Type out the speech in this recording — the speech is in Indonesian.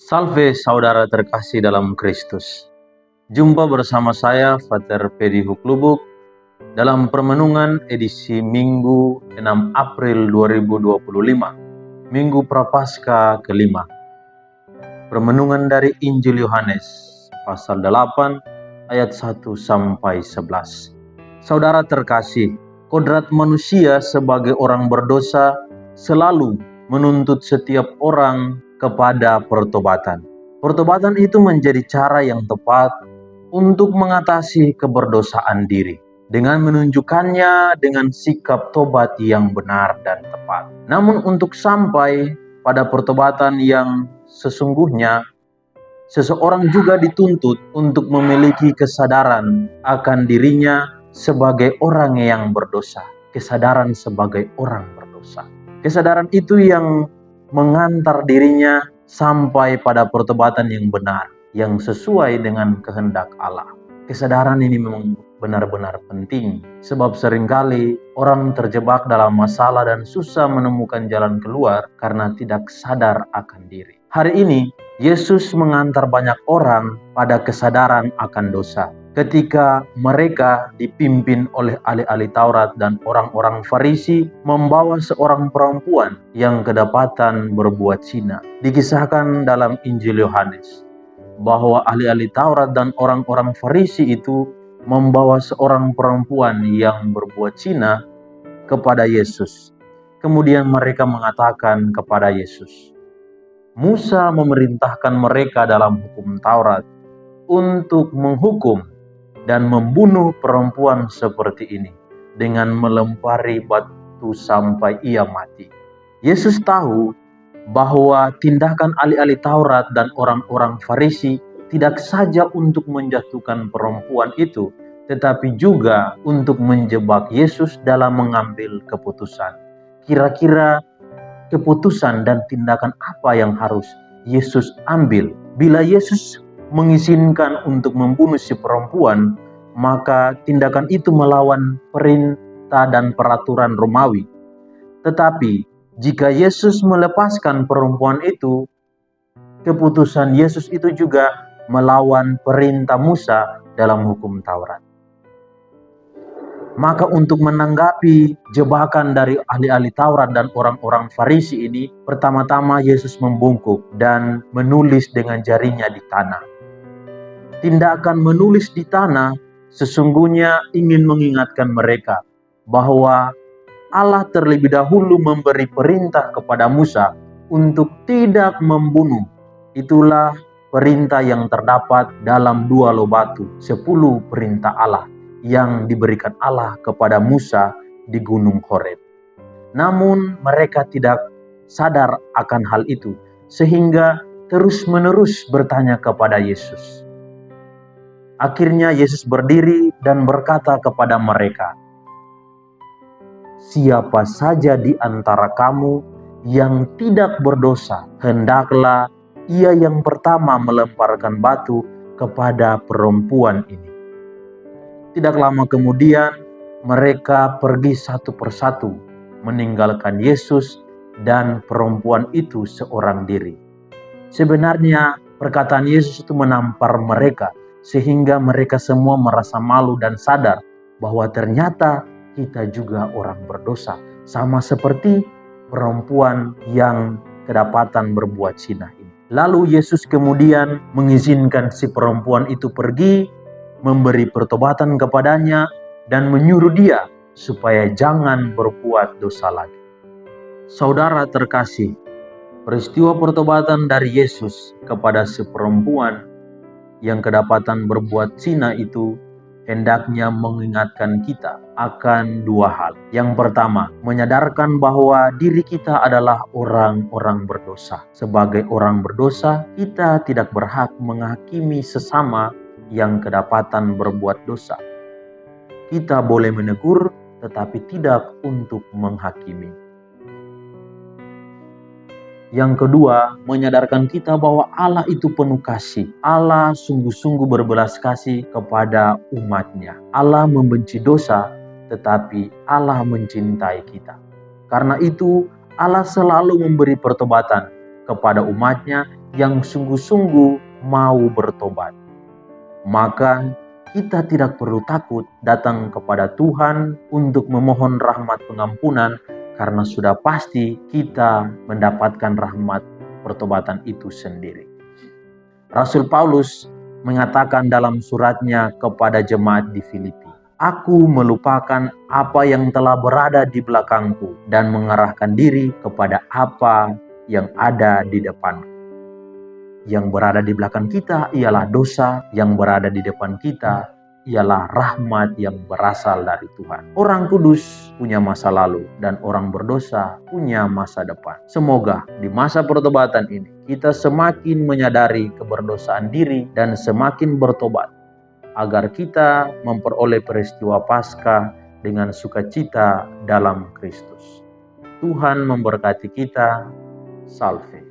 Salve saudara terkasih dalam Kristus. Jumpa bersama saya Pater Pedi Huklubuk dalam permenungan edisi Minggu 6 April 2025, Minggu Prapaskah kelima. Permenungan dari Injil Yohanes pasal 8 ayat 1 sampai 11. Saudara terkasih, kodrat manusia sebagai orang berdosa selalu menuntut setiap orang kepada pertobatan. Pertobatan itu menjadi cara yang tepat untuk mengatasi keberdosaan diri dengan menunjukkannya dengan sikap tobat yang benar dan tepat. Namun untuk sampai pada pertobatan yang sesungguhnya, seseorang juga dituntut untuk memiliki kesadaran akan dirinya sebagai orang yang berdosa. Kesadaran sebagai orang berdosa. Kesadaran itu yang mengantar dirinya sampai pada pertobatan yang benar, yang sesuai dengan kehendak Allah. Kesadaran ini memang benar-benar penting, sebab seringkali orang terjebak dalam masalah dan susah menemukan jalan keluar karena tidak sadar akan diri. Hari ini, Yesus mengantar banyak orang pada kesadaran akan dosa. Ketika mereka dipimpin oleh ahli-ahli Taurat dan orang-orang Farisi membawa seorang perempuan yang kedapatan berbuat zina. Dikisahkan dalam Injil Yohanes bahwa ahli-ahli Taurat dan orang-orang Farisi itu membawa seorang perempuan yang berbuat zina kepada Yesus. Kemudian mereka mengatakan kepada Yesus, Musa memerintahkan mereka dalam hukum Taurat untuk menghukum dan membunuh perempuan seperti ini dengan melempari batu sampai ia mati. Yesus tahu bahwa tindakan ahli-ahli Taurat dan orang-orang Farisi tidak saja untuk menjatuhkan perempuan itu, tetapi juga untuk menjebak Yesus dalam mengambil keputusan. Kira-kira keputusan dan tindakan apa yang harus Yesus ambil? Bila Yesus mengizinkan untuk membunuh si perempuan, maka tindakan itu melawan perintah dan peraturan Romawi. Tetapi jika Yesus melepaskan perempuan itu, keputusan Yesus itu juga melawan perintah Musa dalam hukum Taurat. Maka untuk menanggapi jebakan dari ahli-ahli Taurat dan orang-orang Farisi ini, pertama-tama Yesus membungkuk dan menulis dengan jarinya di tanah. Tindakan menulis di tanah sesungguhnya ingin mengingatkan mereka bahwa Allah terlebih dahulu memberi perintah kepada Musa untuk tidak membunuh. Itulah perintah yang terdapat dalam 2 Loh Batu, 10 perintah Allah yang diberikan Allah kepada Musa di Gunung Horeb. Namun mereka tidak sadar akan hal itu, sehingga terus-menerus bertanya kepada Yesus. Akhirnya Yesus berdiri dan berkata kepada mereka, "Siapa saja di antara kamu yang tidak berdosa, hendaklah ia yang pertama melemparkan batu kepada perempuan ini." Tidak lama kemudian, mereka pergi satu persatu, meninggalkan Yesus dan perempuan itu seorang diri. Sebenarnya, perkataan Yesus itu menampar mereka, sehingga mereka semua merasa malu dan sadar bahwa ternyata kita juga orang berdosa, sama seperti perempuan yang kedapatan berbuat zina ini. Lalu Yesus kemudian mengizinkan si perempuan itu pergi, memberi pertobatan kepadanya, dan menyuruh dia supaya jangan berbuat dosa lagi. Saudara terkasih, peristiwa pertobatan dari Yesus kepada si perempuan yang kedapatan berbuat zina itu hendaknya mengingatkan kita akan 2 hal. Yang pertama, menyadarkan bahwa diri kita adalah orang-orang berdosa. Sebagai orang berdosa, kita tidak berhak menghakimi sesama yang kedapatan berbuat dosa. Kita boleh menegur, tetapi tidak untuk menghakimi. Yang kedua, menyadarkan kita bahwa Allah itu penuh kasih. Allah sungguh-sungguh berbelas kasih kepada umatnya. Allah membenci dosa, tetapi Allah mencintai kita. Karena itu, Allah selalu memberi pertobatan kepada umatnya yang sungguh-sungguh mau bertobat. Maka kita tidak perlu takut datang kepada Tuhan untuk memohon rahmat pengampunan, karena sudah pasti kita mendapatkan rahmat pertobatan itu sendiri. Rasul Paulus mengatakan dalam suratnya kepada jemaat di Filipi, "Aku melupakan apa yang telah berada di belakangku dan mengarahkan diri kepada apa yang ada di depanku." Yang berada di belakang kita ialah dosa, yang berada di depan kita ialah rahmat yang berasal dari Tuhan. Orang kudus punya masa lalu dan orang berdosa punya masa depan. Semoga di masa pertobatan ini kita semakin menyadari keberdosaan diri dan semakin bertobat, agar kita memperoleh peristiwa Paskah dengan sukacita dalam Kristus. Tuhan memberkati kita. Salve.